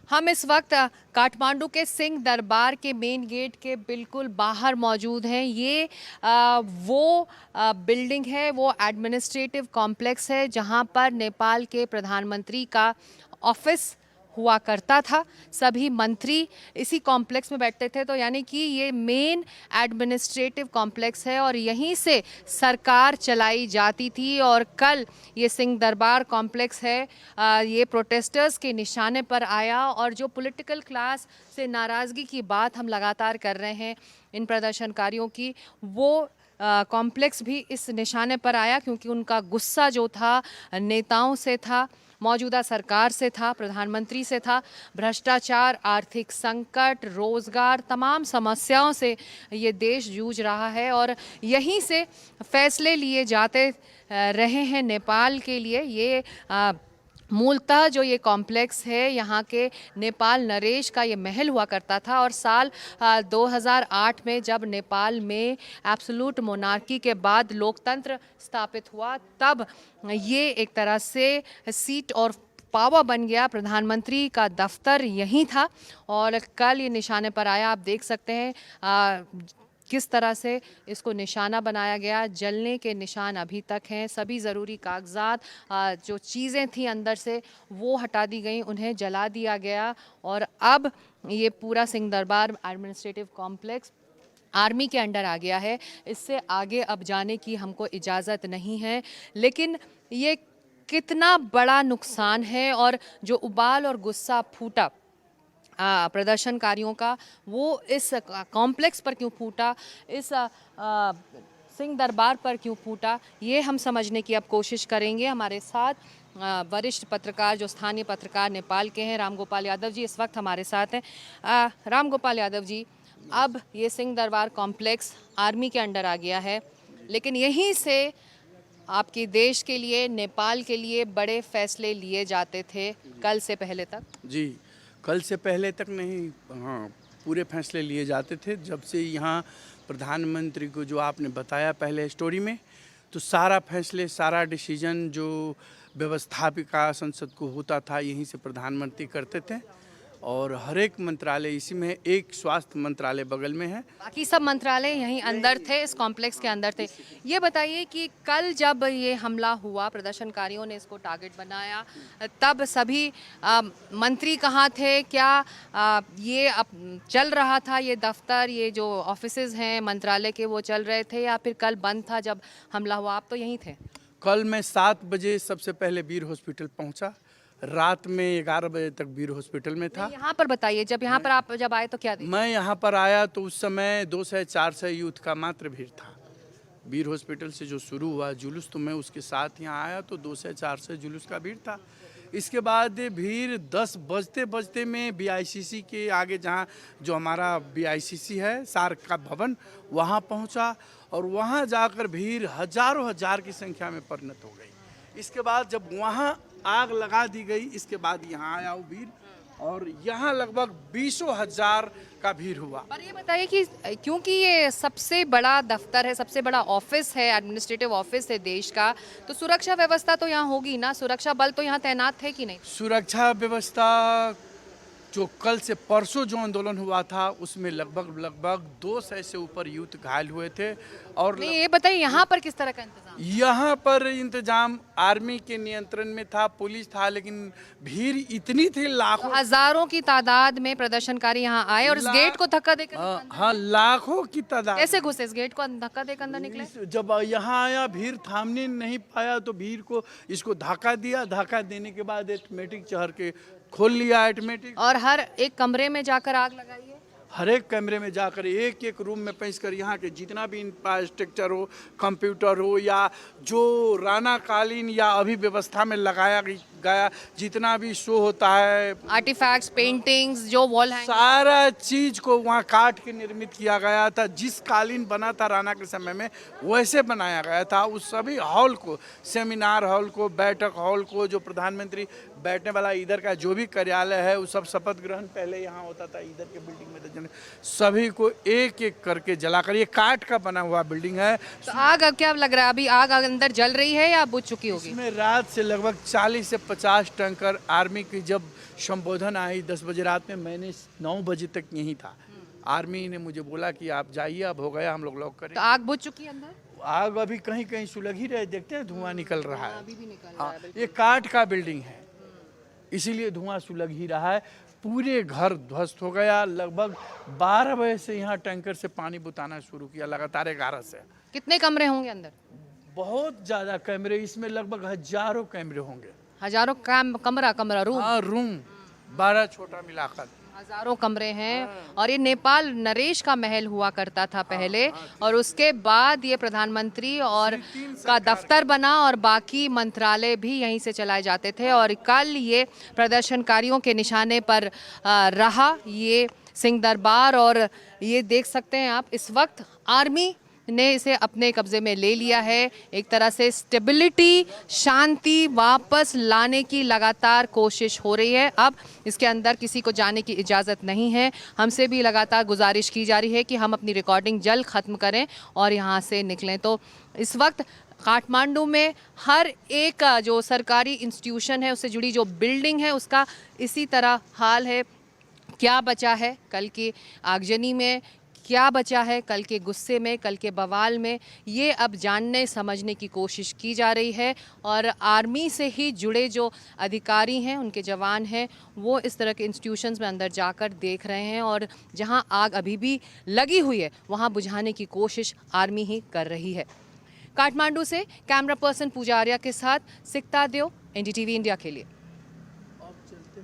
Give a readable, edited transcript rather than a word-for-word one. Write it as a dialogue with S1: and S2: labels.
S1: हम इस वक्त काठमांडू के सिंह दरबार के मेन गेट के बिल्कुल बाहर मौजूद हैं। ये वो बिल्डिंग है, वो एडमिनिस्ट्रेटिव कॉम्प्लेक्स है जहां पर नेपाल के प्रधानमंत्री का ऑफिस हुआ करता था। सभी मंत्री इसी कॉम्प्लेक्स में बैठते थे, तो यानी कि ये मेन एडमिनिस्ट्रेटिव कॉम्प्लेक्स है और यहीं से सरकार चलाई जाती थी। और कल ये सिंह दरबार कॉम्प्लेक्स है, ये प्रोटेस्टर्स के निशाने पर आया और जो पॉलिटिकल क्लास से नाराज़गी की बात हम लगातार कर रहे हैं इन प्रदर्शनकारियों की, वो कॉम्प्लेक्स भी इस निशाने पर आया क्योंकि उनका गुस्सा जो था नेताओं से था, मौजूदा सरकार से था, प्रधानमंत्री से था। भ्रष्टाचार, आर्थिक संकट, रोजगार, तमाम समस्याओं से ये देश जूझ रहा है और यहीं से फैसले लिए जाते रहे हैं नेपाल के लिए। ये मूलतः जो ये कॉम्प्लेक्स है यहाँ के नेपाल नरेश का ये महल हुआ करता था और साल 2008 में जब नेपाल में एब्सोल्यूट मोनार्की के बाद लोकतंत्र स्थापित हुआ, तब ये एक तरह से सीट और पावर बन गया। प्रधानमंत्री का दफ्तर यहीं था और कल ये निशाने पर आया। आप देख सकते हैं किस तरह से इसको निशाना बनाया गया। जलने के निशान अभी तक हैं। सभी ज़रूरी कागजात, जो चीज़ें थी अंदर से वो हटा दी गई, उन्हें जला दिया गया और अब ये पूरा Singh Darbar administrative complex army के अंडर आ गया है। इससे आगे अब जाने की हमको इजाज़त नहीं है। लेकिन ये कितना बड़ा नुकसान है और जो उबाल और गुस्सा फूटा प्रदर्शनकारियों का, वो इस कॉम्प्लेक्स पर क्यों फूटा, इस सिंह दरबार पर क्यों फूटा, ये हम समझने की अब कोशिश करेंगे। हमारे साथ वरिष्ठ पत्रकार, जो स्थानीय पत्रकार नेपाल के हैं, रामगोपाल यादव जी इस वक्त हमारे साथ हैं। रामगोपाल यादव जी, अब ये सिंह दरबार कॉम्प्लेक्स आर्मी के अंडर आ गया है, लेकिन यहीं से आपके देश के लिए, नेपाल के लिए बड़े फैसले लिए जाते थे कल से पहले तक।
S2: जी, कल से पहले तक नहीं, हाँ, पूरे फैसले लिए जाते थे। जब से यहाँ प्रधानमंत्री को, जो आपने बताया पहले स्टोरी में, तो सारा फैसले, सारा डिसीजन जो व्यवस्थापिका संसद को होता था, यहीं से प्रधानमंत्री करते थे। और हर एक मंत्रालय, इसी में एक स्वास्थ्य मंत्रालय बगल में है,
S1: बाकी सब मंत्रालय यहीं अंदर थे, इस कॉम्प्लेक्स के अंदर थे। ये बताइए कि कल जब ये हमला हुआ, प्रदर्शनकारियों ने इसको टारगेट बनाया, तब सभी मंत्री कहाँ थे? क्या ये चल रहा था, ये दफ्तर, ये जो ऑफिसेज हैं मंत्रालय के, वो चल रहे थे या फिर कल बंद था जब हमला हुआ? आप तो यहीं थे।
S2: कल मैं 7 बजे सबसे पहले वीर हॉस्पिटल पहुँचा। रात में 11 बजे तक वीर हॉस्पिटल में था।
S1: यहाँ पर बताइए, जब यहाँ पर आप जब आए तो क्या देखा?
S2: मैं यहाँ पर आया तो उस समय 200-400 यूथ का मात्र भीड़ था। वीर हॉस्पिटल से जो शुरू हुआ जुलूस, तो मैं उसके साथ यहाँ आया तो 200-400 जुलूस का भीड़ था। इसके बाद भीड़ 10 बजते बजते में BICC के आगे, जहाँ जो हमारा BICC है, सार्क का भवन, वहाँ पहुँचा और वहाँ जाकर भीड़ हजारों हजार की संख्या में परिणत हो गई। इसके बाद जब वहाँ आग लगा दी गई, इसके बाद यहाँ आया वो भीड़ और यहाँ लगभग 20,000 का भीड़ हुआ।
S1: पर ये बताइए कि क्योंकि ये सबसे बड़ा दफ्तर है, सबसे बड़ा ऑफिस है, एडमिनिस्ट्रेटिव ऑफिस है देश का, तो सुरक्षा व्यवस्था तो यहाँ होगी ना? सुरक्षा बल तो यहाँ तैनात थे कि नहीं?
S2: सुरक्षा व्यवस्था, जो कल से परसों जो आंदोलन हुआ था, उसमें लगभग 200 से ऊपर यूथ घायल हुए थे। और
S1: नहीं, ये बताइए यहाँ पर किस तरह का इंतजाम?
S2: यहाँ पर इंतजाम आर्मी के नियंत्रण में था, पुलिस था, लेकिन भीड़ इतनी थी, लाखों,
S1: हजारों की तादाद में प्रदर्शनकारी यहाँ आए और इस गेट को धक्का देकर
S2: हाँ, लाखों की तादाद।
S1: कैसे घुसे? इस गेट को धक्का देकर अंदर निकले?
S2: जब यहाँ आया, भीड़ थामने नहीं पाया तो भीड़ को इसको धक्का दिया। धक्का देने के बाद ऑटोमेटिक चढ़ के खोल लिया ऑटोमेटिक।
S1: और हर एक कमरे में जाकर आग लगाई है?
S2: हर एक कमरे में जाकर, एक एक रूम में पैस कर, यहाँ के जितना भी इंफ्रास्ट्रक्चर हो, कंप्यूटर हो या जो राणा कालीन या अभी व्यवस्था में लगाया गया जितना भी शो होता है,
S1: आर्टिफैक्ट्स, पेंटिंग्स, जो वॉल हैंग,
S2: सारा चीज को वहाँ काट के निर्मित किया गया था। जिस कालीन बना था राणा के समय में, वैसे बनाया गया था। उस सभी हॉल को, सेमिनार हॉल को, बैठक हॉल को, जो प्रधानमंत्री बैठने वाला इधर का जो भी कार्यालय है, वो सब शपथ ग्रहण पहले यहाँ होता था, इधर के बिल्डिंग में, सभी को एक एक करके जलाकर, ये काठ का बना हुआ बिल्डिंग है।
S1: तो आग अब क्या लग रहा है? अभी आग अंदर जल रही है या बुझ चुकी होगी?
S2: इसमें रात से लगभग 40 से 50 टैंकर आर्मी की जब संबोधन आई 10 बजे रात में, मैंने 9 बजे तक यहीं था। आर्मी ने मुझे बोला कि आप जाइए, अब हो गया, हम लोग लॉक
S1: तो
S2: करेंगे।
S1: आग बुझ चुकी है अंदर?
S2: आग अभी कहीं कहीं सुलग ही रहे, देखते हैं धुआं निकल रहा है।
S1: अभी भी निकल रहा
S2: हाँ,
S1: है।
S2: ये काठ का बिल्डिंग है, इसीलिए धुआं सुलग ही रहा है। पूरे घर ध्वस्त हो गया। लगभग 12 बजे से यहाँ टैंकर से पानी बुताना शुरू किया, लगातार 11 से।
S1: कितने कमरे होंगे अंदर?
S2: बहुत ज़्यादा कैमरे, इसमें लगभग हजारों कैमरे होंगे।
S1: हजारों कमरा रूम?
S2: हाँ, रूम 12 छोटा मिलाकर
S1: हजारों कमरे हैं। और ये नेपाल नरेश का महल हुआ करता था पहले, और उसके बाद ये प्रधानमंत्री और का दफ्तर बना और बाकी मंत्रालय भी यहीं से चलाए जाते थे। और कल ये प्रदर्शनकारियों के निशाने पर रहा ये सिंह दरबार। और ये देख सकते हैं आप, इस वक्त आर्मी ने इसे अपने कब्जे में ले लिया है। एक तरह से स्टेबिलिटी, शांति वापस लाने की लगातार कोशिश हो रही है। अब इसके अंदर किसी को जाने की इजाज़त नहीं है। हमसे भी लगातार गुजारिश की जा रही है कि हम अपनी रिकॉर्डिंग जल्द ख़त्म करें और यहाँ से निकलें। तो इस वक्त काठमांडू में हर एक जो सरकारी इंस्टीट्यूशन है, उससे जुड़ी जो बिल्डिंग है, उसका इसी तरह हाल है। क्या बचा है कल की आगजनी में, क्या बचा है कल के गुस्से में, कल के बवाल में, ये अब जानने समझने की कोशिश की जा रही है। और आर्मी से ही जुड़े जो अधिकारी हैं, उनके जवान हैं, वो इस तरह के इंस्टीट्यूशंस में अंदर जाकर देख रहे हैं। और जहां आग अभी भी लगी हुई है, वहां बुझाने की कोशिश आर्मी ही कर रही है। काठमांडू से कैमरा पर्सन पूजा आर्या के साथ सिकता देव, एनडीटीवी इंडिया के लिए।